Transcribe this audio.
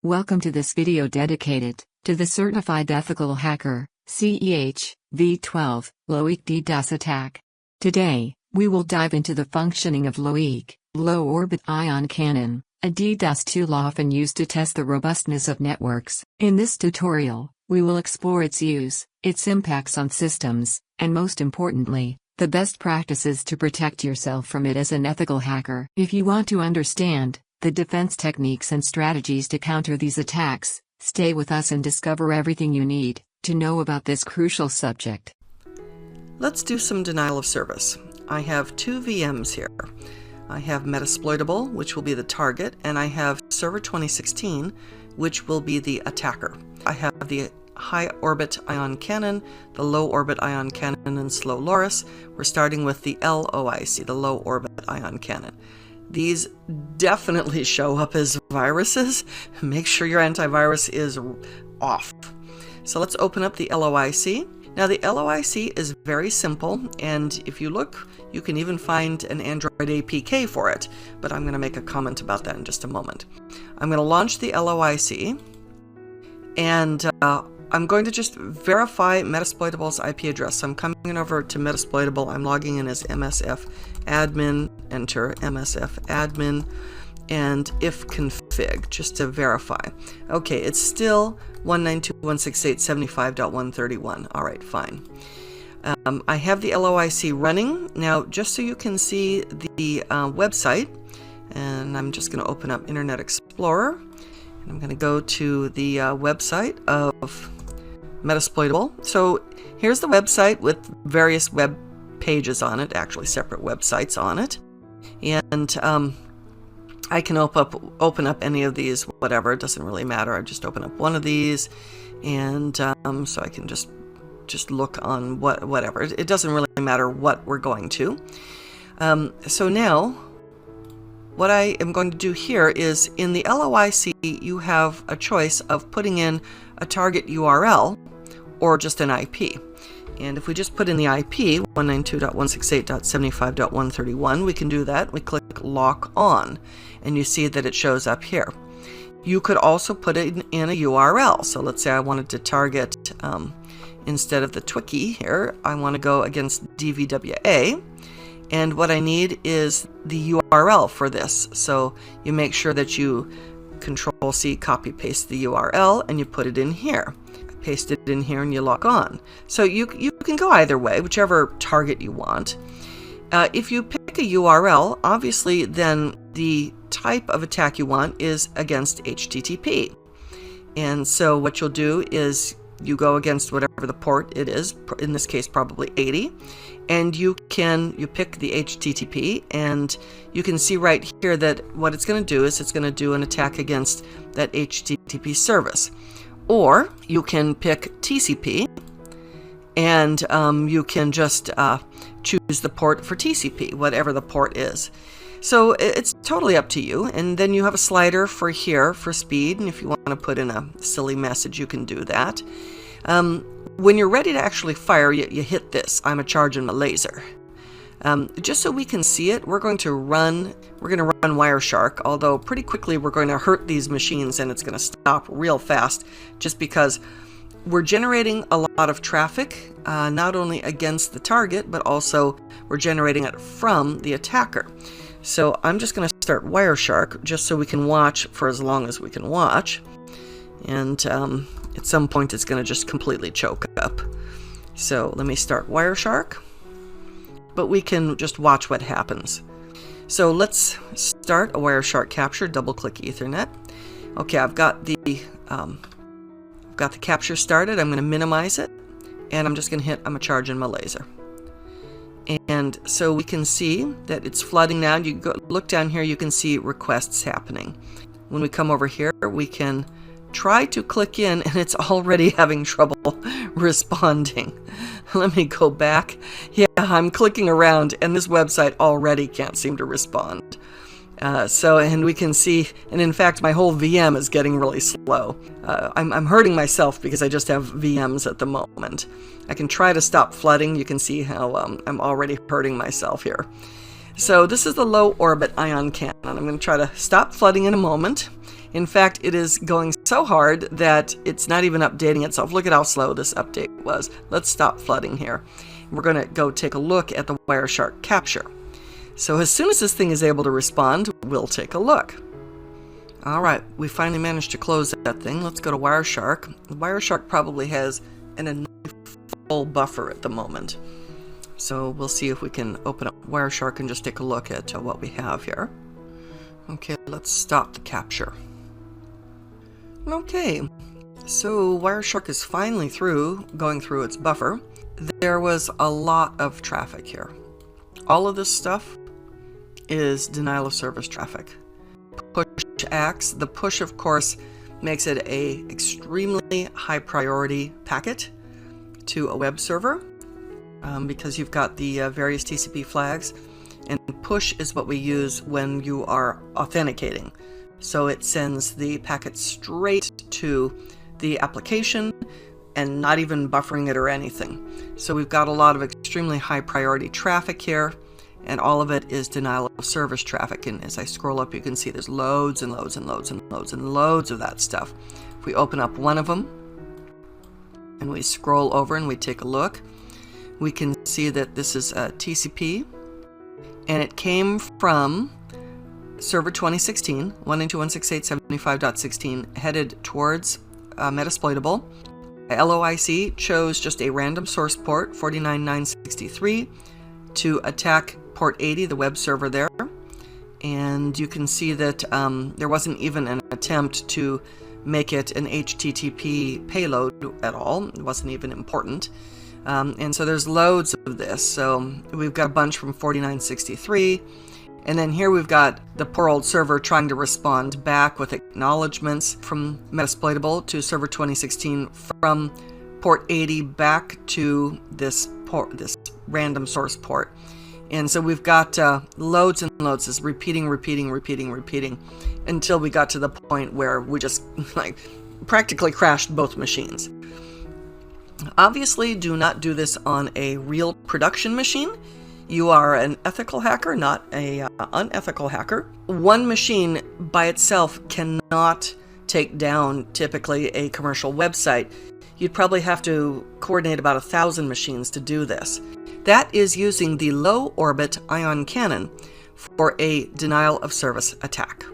Welcome to this video dedicated to the Certified Ethical Hacker, CEH, v12, LOIC DDoS attack. Today, we will dive into the functioning of LOIC, Low Orbit Ion Cannon, a DDoS tool often used to test the robustness of networks. In this tutorial, we will explore its use, its impacts on systems, and most importantly, the best practices to protect yourself from it as an ethical hacker. If you want to understand the defense techniques and strategies to counter these attacks, stay with us and discover everything you need to know about this crucial subject. Let's do some denial of service. I have two VMs here. I have Metasploitable, which will be the target, and I have Server 2016, which will be the attacker. I have the High Orbit Ion Cannon, the Low Orbit Ion Cannon, and Slow LORIS. We're starting with the LOIC, the Low Orbit Ion Cannon. These definitely show up as viruses. Make sure your antivirus is off. So let's open up the LOIC. Now the LOIC is very simple, and if you look, you can even find an Android APK for it, but I'm going to make a comment about that in just a moment. I'm going to launch the LOIC, and I'm going to just verify Metasploitable's IP address. So I'm coming over to Metasploitable. I'm logging in as MSF admin, enter MSF admin, and if config, just to verify. Okay, it's still 192.168.75.131. All right, fine. I have the LOIC running. Now, just so you can see the website, and I'm just going to open up Internet Explorer, and I'm going to go to the website of Metasploitable. So here's the website with various web pages on it, actually separate websites on it, and I can open up any of these, whatever, it doesn't really matter. I just open up one of these, and so I can just look on whatever. It doesn't really matter what we're going to. So now what I am going to do here is in the LOIC you have a choice of putting in a target URL or just an IP. And if we just put in the IP, 192.168.75.131, we can do that. We click lock on, and you see that it shows up here. You could also put it in a URL. So let's say I wanted to target, instead of the Twiki here, I want to go against DVWA. And what I need is the URL for this. So you make sure that you Control-C, copy-paste the URL, and you put it in here. Paste it in here and you log on. So you can go either way, whichever target you want. If you pick a URL, obviously then the type of attack you want is against HTTP. And so what you'll do is you go against whatever the port it is, in this case probably 80, and you pick the HTTP, and you can see right here that what it's going to do is it's going to do an attack against that HTTP service. Or you can pick TCP, and you can just choose the port for TCP, whatever the port is. So it's totally up to you. And then you have a slider for here for speed, and if you want to put in a silly message, you can do that. When you're ready to actually fire, you hit this. I'm charging my laser. Just so we can see it, we're going to run Wireshark, although pretty quickly we're going to hurt these machines and it's going to stop real fast, just because we're generating a lot of traffic, not only against the target, but also we're generating it from the attacker. So I'm just going to start Wireshark just so we can watch for as long as we can watch, and at some point it's going to just completely choke up. So let me start Wireshark. But we can just watch what happens. So let's start a Wireshark capture. Double-click Ethernet. Okay, I've got the capture started. I'm going to minimize it, and I'm just going to hit I'm charging my laser. And so we can see that it's flooding now. You look down here, you can see requests happening. When we come over here, we can try to click in, and it's already having trouble responding. Let me go back. Yeah, I'm clicking around, and this website already can't seem to respond. And we can see, and in fact, my whole VM is getting really slow. I'm hurting myself because I just have VMs at the moment. I can try to stop flooding. You can see how I'm already hurting myself here. So this is the low orbit ion cannon. I'm going to try to stop flooding in a moment. In fact, it is going so hard that it's not even updating itself. Look at how slow this update was. Let's stop flooding here. We're going to go take a look at the Wireshark capture. So as soon as this thing is able to respond, we'll take a look. All right, we finally managed to close that thing. Let's go to Wireshark. Wireshark probably has an full buffer at the moment. So we'll see if we can open up Wireshark and just take a look at what we have here. Okay, let's stop the capture. Okay, so Wireshark is finally going through its buffer. There was a lot of traffic here. All of this stuff is denial of service traffic. Push acts. The push, of course, makes it a extremely high priority packet to a web server because you've got the various TCP flags, and push is what we use when you are authenticating. So it sends the packet straight to the application and not even buffering it or anything. So we've got a lot of extremely high priority traffic here, and all of it is denial of service traffic. And as I scroll up, you can see there's loads and loads and loads and loads and loads of that stuff. If we open up one of them and we scroll over and we take a look, we can see that this is a TCP, and it came from Server 2016, 192.168.75.16, headed towards Metasploitable. LOIC chose just a random source port, 49.963, to attack port 80, the web server there. And you can see that there wasn't even an attempt to make it an HTTP payload at all. It wasn't even important. And so there's loads of this. So we've got a bunch from 49.63. And then here we've got the poor old server trying to respond back with acknowledgments from Metasploitable to Server 2016 from port 80 back to this random source port. And so we've got loads and loads, this repeating until we got to the point where we just practically crashed both machines. Obviously, do not do this on a real production machine. You are an ethical hacker, not an unethical hacker. One machine by itself cannot take down typically a commercial website. You'd probably have to coordinate about 1,000 machines to do this. That is using the low orbit ion cannon for a denial of service attack.